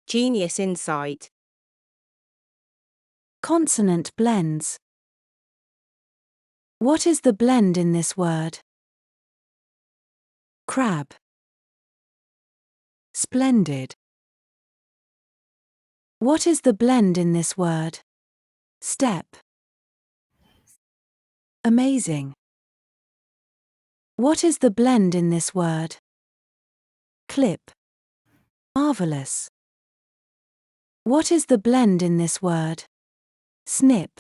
Genius insight. Consonant blends. What is the blend in this word? Crab. Splendid. What is the blend in this word? Step. Amazing. What is the blend in this word? Clip. Marvelous. What is the blend in this word? Snip.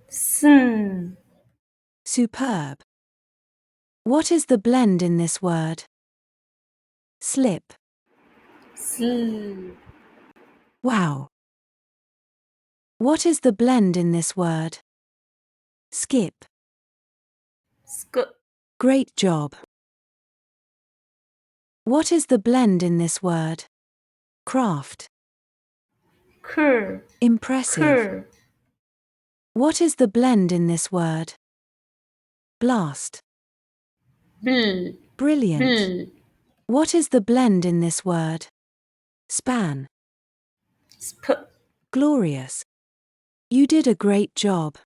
Sun. Superb. What is the blend in this word? Slip. Sl. Wow. What is the blend in this word? Skip. Sk. Great job. What is the blend in this word? Craft. Cur. Impressive. Cur. What is the blend in this word? Blast. Bl. Brilliant. Bl. What is the blend in this word? Span. Sp. Glorious. You did a great job.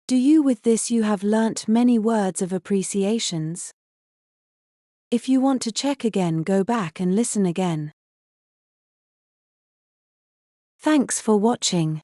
Do you with this you have learnt many words of appreciations? If you want to check again, go back and listen again. Thanks for watching.